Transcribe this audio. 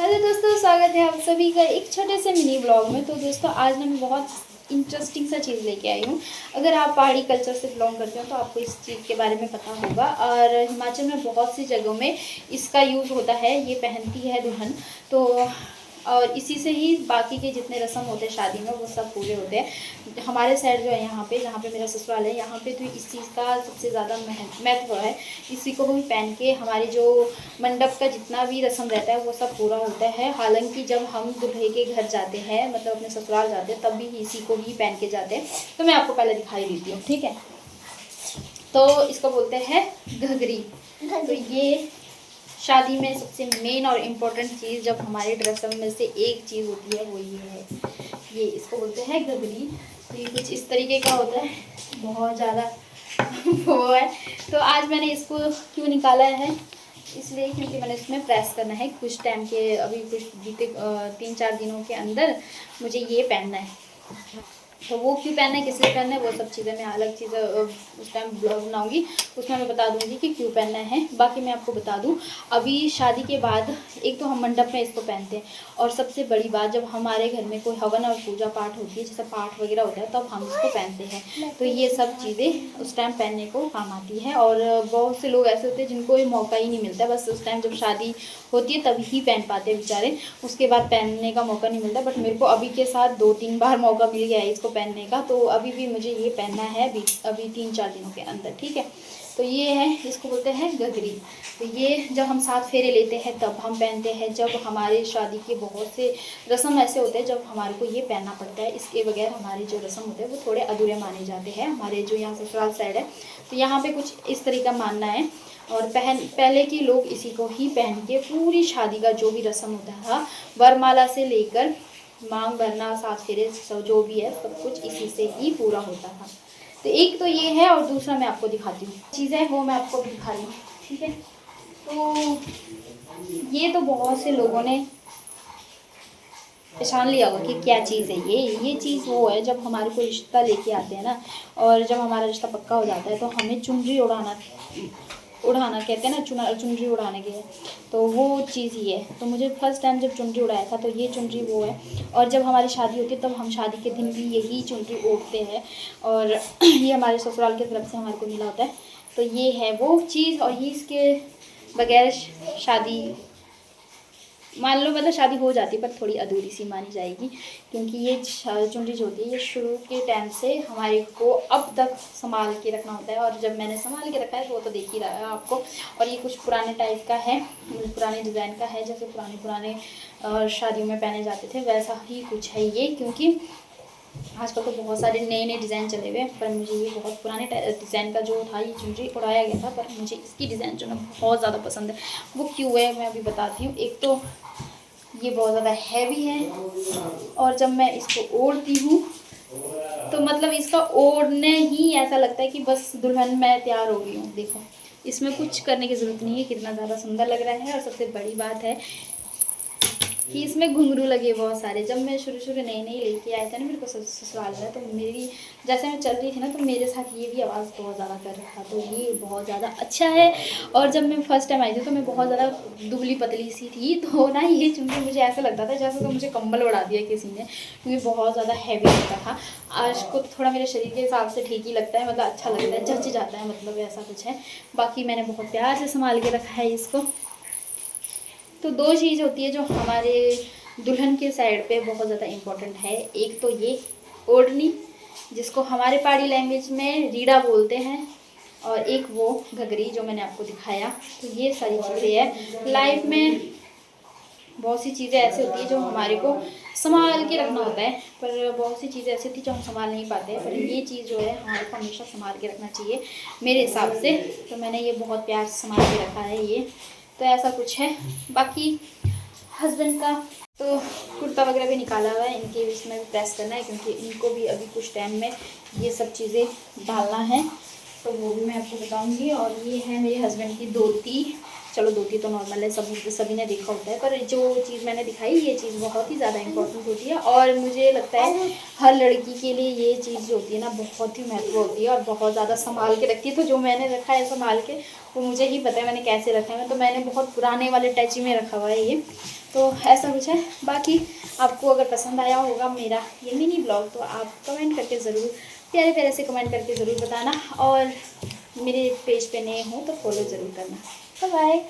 Hello दोस्तों, स्वागत है आप सभी का एक छोटे से मिनी ब्लॉग में। तो दोस्तों आज ना मैं बहुत इंटरेस्टिंग सा चीज़ लेके आई हूँ। अगर आप पहाड़ी कल्चर से बिलोंग करते हो तो आपको इस चीज़ के बारे में पता होगा। और हिमाचल में बहुत सी जगहों में इसका यूज़ होता है, ये पहनती है दुल्हन। तो और इसी से ही बाकी के जितने रस्म होते हैं शादी में वो सब पूरे होते हैं। हमारे साइड जो है यहाँ पे, जहाँ पे मेरा ससुराल है, यहाँ पे तो इस चीज़ का सबसे ज़्यादा महत्व है। इसी को भी पहन के हमारी जो मंडप का जितना भी रस्म रहता है वो सब पूरा होता है। हालांकि जब हम दूल्हे के घर जाते हैं, मतलब अपने ससुराल जाते हैं, तब भी इसी को ही पहन के जाते हैं। तो मैं आपको पहले दिखाई देती हूँ, ठीक है। तो इसको बोलते हैं घघरी। तो ये शादी में सबसे मेन और इम्पोर्टेंट चीज़, जब हमारे रस्म में से एक चीज़ होती है वो ये है, ये इसको बोलते हैं घघरी। तो ये कुछ इस तरीके का होता है, बहुत ज़्यादा वो है। तो आज मैंने इसको क्यों निकाला है, इसलिए क्योंकि मैंने इसमें प्रेस करना है कुछ टाइम के, अभी कुछ बीते 3-4 दिनों के अंदर मुझे ये पहनना है। तो वो क्यों पहनना है, किस लिए पहनना है, वो सब चीज़ें मैं अलग चीज़ उस टाइम ब्लॉग बनाऊंगी, उसमें मैं बता दूंगी कि क्यों पहनना है। बाकी मैं आपको बता दूं, अभी शादी के बाद एक तो हम मंडप में इसको पहनते हैं, और सबसे बड़ी बात जब हमारे घर में कोई हवन और पूजा पाठ होती है, जैसे पाठ वगैरह होता है, तब हम इसको पहनते हैं। तो ये सब चीज़ें उस टाइम पहनने को काम आती है। और बहुत से लोग ऐसे होते हैं जिनको ये मौका ही नहीं मिलता, बस उस टाइम जब शादी होती है तभी ही पहन पाते हैं बेचारे, उसके बाद पहनने का मौका नहीं मिलता। बट मेरे को अभी के साथ 2-3 बार मौका मिल गया है इसको पहनने का, तो अभी भी मुझे ये पहनना है अभी 3-4 दिनों के अंदर, ठीक है। तो ये है, इसको बोलते हैं घघरी। तो ये जब हम 7 फेरे लेते हैं तब हम पहनते हैं। जब हमारे शादी के बहुत से रस्म ऐसे होते हैं जब हमारे को ये पहनना पड़ता है, इसके बगैर हमारे जो रस्म होते हैं वो थोड़े अधूरे माने जाते हैं। हमारे जो यहाँ ससुराल साइड है तो यहाँ पे कुछ इस तरीका मानना है। और पहले के लोग इसी को ही पहन के पूरी शादी का जो भी रस्म होता था, वरमाला से लेकर मांग भरना, 7 फेरे, सब जो भी है सब कुछ इसी से ही पूरा होता था। तो एक तो ये है, और दूसरा मैं आपको दिखाती हूँ चीज़ें, वो मैं आपको दिखा रही हूँ, ठीक है। तो ये तो बहुत से लोगों ने पहचान लिया होगा कि क्या चीज़ है ये चीज़ वो है, जब हमारे को रिश्ता लेके आते हैं ना, और जब हमारा रिश्ता पक्का हो जाता है तो हमें चुनरी उड़ाना कहते हैं ना, चुनरी उड़ाने के, तो वो चीज़ ही है। तो मुझे फर्स्ट टाइम जब चुनरी उड़ाया था तो ये चुनरी वो है। और जब हमारी शादी होती है तब हम शादी के दिन भी यही चुनरी ओढ़ते हैं, और ये हमारे ससुराल की तरफ से हमारे को मिला होता है। तो ये है वो चीज़, और ये इसके बगैर शादी मान लो, मतलब शादी हो जाती पर थोड़ी अधूरी सी मानी जाएगी, क्योंकि ये चुनरी जो होती है ये शुरू के टाइम से हमारे को अब तक संभाल के रखना होता है। और जब मैंने संभाल के रखा है तो वो तो देख ही रहा है आपको। और ये कुछ पुराने टाइप का है, पुराने डिज़ाइन का है, जैसे पुराने शादियों में पहने जाते थे वैसा ही कुछ है ये। क्योंकि आजकल तो बहुत सारे नए डिज़ाइन चले हुए हैं, पर मुझे ये बहुत पुराने डिज़ाइन का जो था ये चुनरी उड़ाया गया था, पर मुझे इसकी डिज़ाइन जो ना बहुत ज़्यादा पसंद है। वो क्यों है मैं अभी बताती हूँ। एक तो ये बहुत ज़्यादा हैवी है, और जब मैं इसको ओढ़ती हूँ तो मतलब इसका ओढ़ने ही ऐसा लगता है कि बस दुल्हन मैं तैयार हो गई हूँ। देखो, इसमें कुछ करने की ज़रूरत नहीं है, कितना ज़्यादा सुंदर लग रहा है। और सबसे बड़ी बात है कि इसमें घुंघरू लगे बहुत सारे। जब मैं शुरू नई लेके आया था ना मेरे को ससुराल में, तो मेरी जैसे मैं चल रही थी ना तो मेरे साथ ये भी आवाज़ बहुत ज़्यादा कर रहा था। तो ये बहुत ज़्यादा अच्छा है। और जब मैं फर्स्ट टाइम आई थी तो मैं बहुत ज़्यादा दुबली पतली सी थी, तो ना ये चुनरी मुझे ऐसा लगता था जैसे तो मुझे कंबल उड़ा दिया किसी ने, क्योंकि बहुत ज़्यादा हैवी लगता था। आज को थोड़ा मेरे शरीर के हिसाब से ठीक ही लगता है, मतलब अच्छा लगता है, जच जाता है, मतलब ऐसा कुछ है। बाकी मैंने बहुत प्यार से संभाल के रखा है इसको। तो 2 चीज़ होती है जो हमारे दुल्हन के साइड पे बहुत ज़्यादा इम्पोर्टेंट है। एक तो ये ओढ़नी, जिसको हमारे पहाड़ी लैंग्वेज में रीड़ा बोलते हैं, और एक वो घघरी जो मैंने आपको दिखाया। तो ये सारी चीज़ें हैं। लाइफ में बहुत सी चीज़ें ऐसी होती है जो हमारे को संभाल के रखना होता है, पर बहुत सी चीज़ें ऐसी होती है जो हम संभाल नहीं पाते हैं। पर ये चीज़ जो है हमारे को हमेशा संभाल के रखना चाहिए मेरे हिसाब से। तो मैंने ये बहुत प्यार से संभाल के रखा है ये। तो ऐसा कुछ है। बाकी हस्बैंड का तो कुर्ता वगैरह भी निकाला हुआ है, इनके इसमें भी प्रेस करना है, क्योंकि इनको भी अभी कुछ टाइम में ये सब चीज़ें डालना है, तो वो भी मैं आपको बताऊंगी। और ये है मेरे हस्बैंड की धोती। चलो धोती तो नॉर्मल है, सभी ने देखा होता है, पर जो चीज़ मैंने दिखाई ये चीज़ बहुत ही ज़्यादा इम्पोर्टेंट होती है। और मुझे लगता है हर लड़की के लिए ये चीज़ जो होती है ना बहुत ही महत्व होती है, और बहुत ज़्यादा संभाल के रखती है। तो जो मैंने रखा है संभाल के वो मुझे ही पता है मैंने कैसे रखा है। तो मैंने बहुत पुराने वाले टच में रखा हुआ है ये। तो ऐसा कुछ है। बाकी आपको अगर पसंद आया होगा मेरा ये मिनी ब्लॉग तो आप कमेंट करके ज़रूर, प्यारे प्यारे से कमेंट करके ज़रूर बताना, और मेरे पेज पे नए हो तो फॉलो ज़रूर करना। Bye bye.